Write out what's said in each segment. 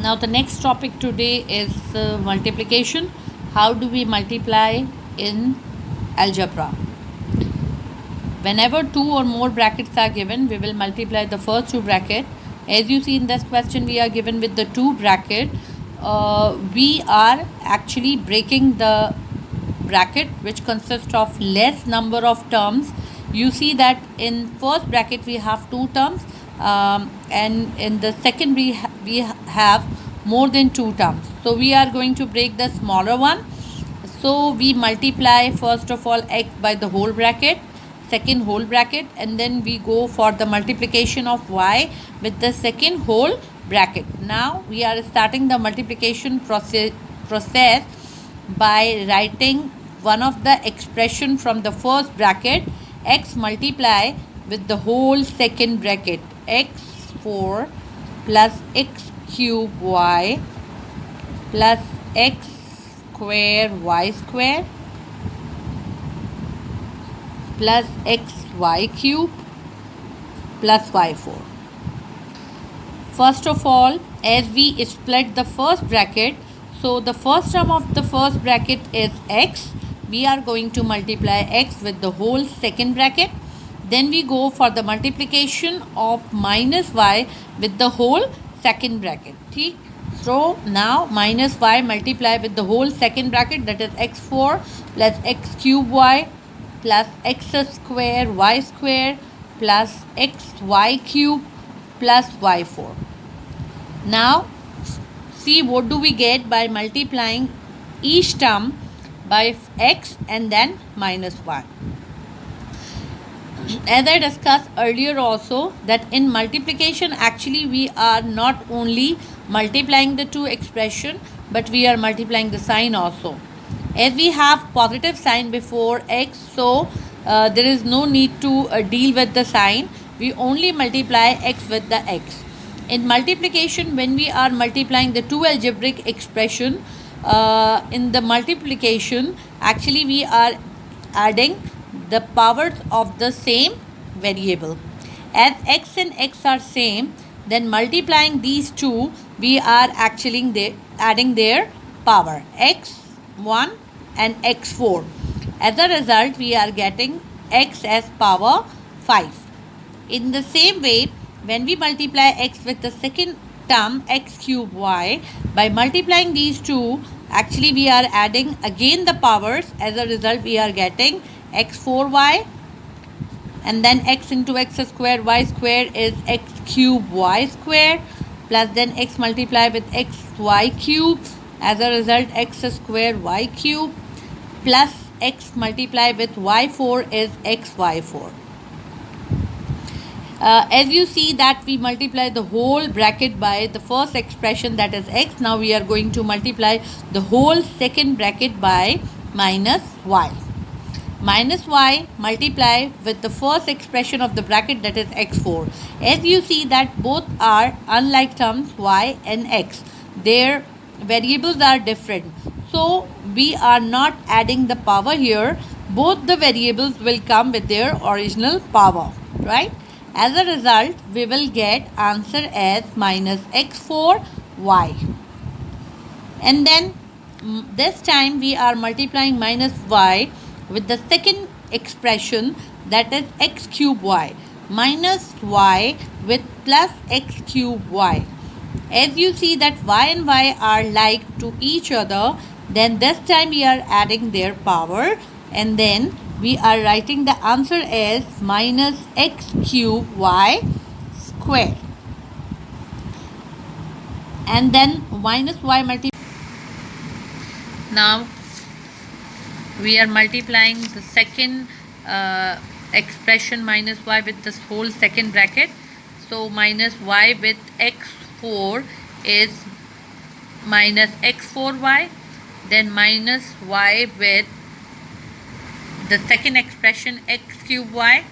Now the next topic today is multiplication. How do we multiply in algebra? Whenever two or more brackets are given, we will multiply the first two brackets. As you see in this question, we are given with the two bracket. We are actually breaking the bracket which consists of less number of terms. You see that in first bracket we have two terms, and in the second we have more than two terms. So we are going to break the smaller one. So we multiply first of all x by the whole bracket, second whole bracket, and then we go for the multiplication of y with the second whole bracket. Now we are starting the multiplication process by writing one of the expression from the first bracket, x multiply with the whole second bracket, x4 plus x cube y plus x square y square plus xy cube plus y4. First of all, as we split the first bracket, so the first term of the first bracket is x. We are going to multiply x with the whole second bracket. Then we go for the multiplication of minus y with the whole second bracket. ठीक? So now minus y multiply with the whole second bracket, that is x4 plus x cube y plus x square y square plus xy cube plus y4. Now see what do we get by multiplying each term by x and then minus y. As I discussed earlier also, that in multiplication actually we are not only multiplying the two expression, but we are multiplying the sign also. As we have positive sign before x, so there is no need to deal with the sign. We only multiply x with the x. In multiplication, when we are multiplying the two algebraic expression, in the multiplication actually we are adding the powers of the same variable. As x and x are same, then multiplying these two, we are actually adding their power, x1 and x4. As a result, we are getting x as power 5. In the same way, when we multiply x with the second term, x cube y, by multiplying these two, actually we are adding again the powers. As a result, we are getting x4y, and then x into x square y square is x cube y square, plus then x multiply with xy cube. As a result, x square y cube plus x multiply with y4 is xy4. As you see that we multiply the whole bracket by the first expression, that is x. Now we are going to multiply the whole second bracket by minus y. Minus y multiply with the first expression of the bracket, that is x4. As you see that both are unlike terms y and x. Their variables are different. So we are not adding the power here. Both the variables will come with their original power, right? As a result, we will get answer as minus x4y. And then this time we are multiplying minus y with the second expression, that is x cube y, minus y with plus x cube y. As you see that y and y are like to each other, then this time we are adding their power, and then we are writing the answer as minus x cube y square. And then minus y multiply. Now we are multiplying the second expression minus y with this whole second bracket. So minus y with x4 is minus x4y, then minus y with the second expression x cube y,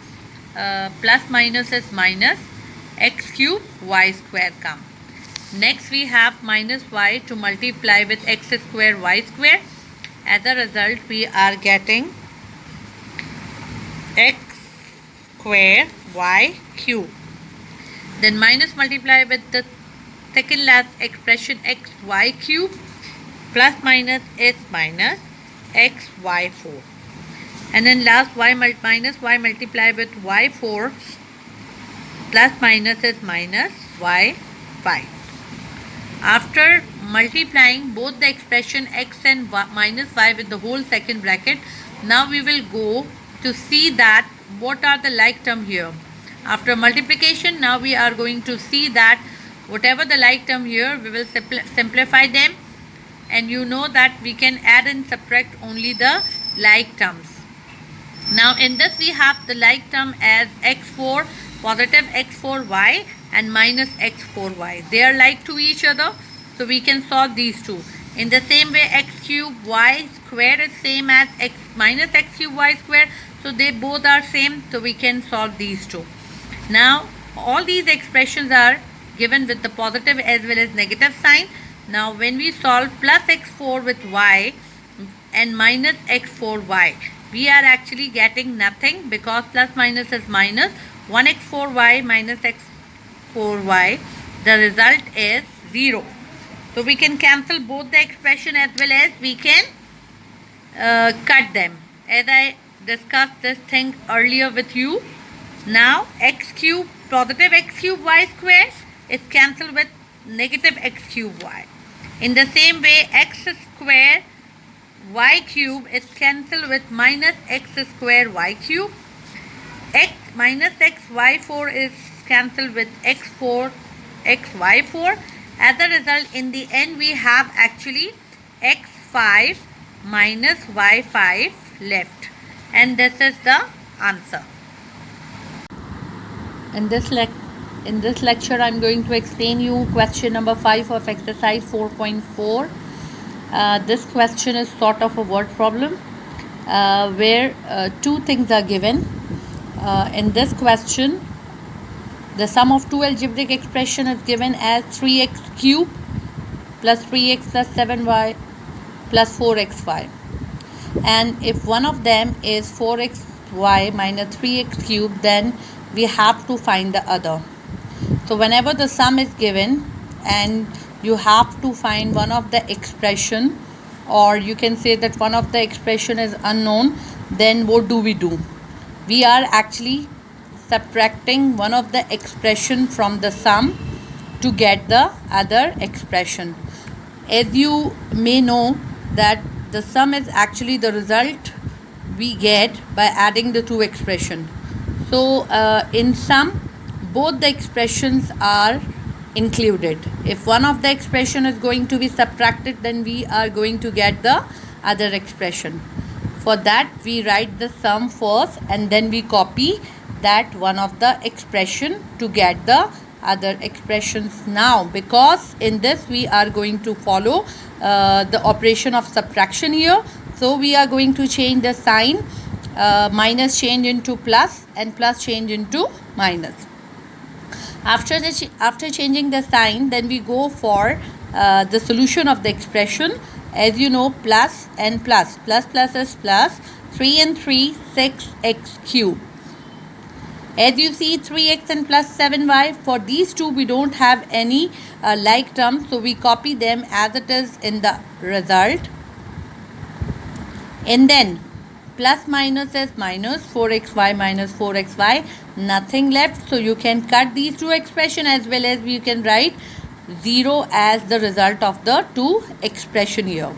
plus minus is minus x cube y square come. Next we have minus y to multiply with x square y square. As a result, we are getting x square y cube. Then minus multiply with the second last expression xy cube plus minus is minus xy4. And then last minus y multiplied with y4 plus minus is minus y5. After multiplying both the expression x and minus y with the whole second bracket, now we will go to see that what are the like term here. After multiplication, now we are going to see that whatever the like term here, we will simplify them, and you know that we can add and subtract only the like terms. Now in this we have the like term as x4, positive x4y and minus x4y. They are like to each other, so we can solve these two. In the same way, x cube y square is same as x minus x cube y square, so they both are same, so we can solve these two. Now all these expressions are given with the positive as well as negative sign. Now when we solve plus x4 with y and minus x4y, we are actually getting nothing, because plus minus is minus 1x4y minus x4y. The result is 0. So we can cancel both the expression as well as we can cut them, as I discussed this thing earlier with you. Now x cube, positive x cube y square is cancelled with negative x cube y. In the same way, x square y cube is cancelled with minus x square y cube. X minus x y4 is cancelled with x4 x y4. As a result, in the end we have actually x5 minus y5 left, and this is the answer. In this lecture I am going to explain you question number 5 of exercise 4.4. This question is sort of a word problem where two things are given. In this question, the sum of two algebraic expression is given as 3x cube plus 3x plus 7y plus 4xy. And if one of them is 4xy minus 3x cube, then we have to find the other. So whenever the sum is given and you have to find one of the expression, or you can say that one of the expression is unknown, then what do? We are actually subtracting one of the expression from the sum to get the other expression. As you may know that the sum is actually the result we get by adding the two expression. So in sum, both the expressions are included. If one of the expression is going to be subtracted, then we are going to get the other expression. For that, we write the sum first and then we copy that one of the expression to get the other expressions. Now, because in this we are going to follow the operation of subtraction here, so we are going to change the sign, minus change into plus and plus change into minus. After changing the sign, then we go for the solution of the expression. As you know, plus and plus is plus, 3 and 3, 6x cube. As you see, 3x and plus 7y, for these two we don't have any like terms, so we copy them as it is in the result. And then plus minus is minus 4xy minus 4xy, nothing left, so you can cut these two expression, as well as we can write 0 as the result of the two expression here.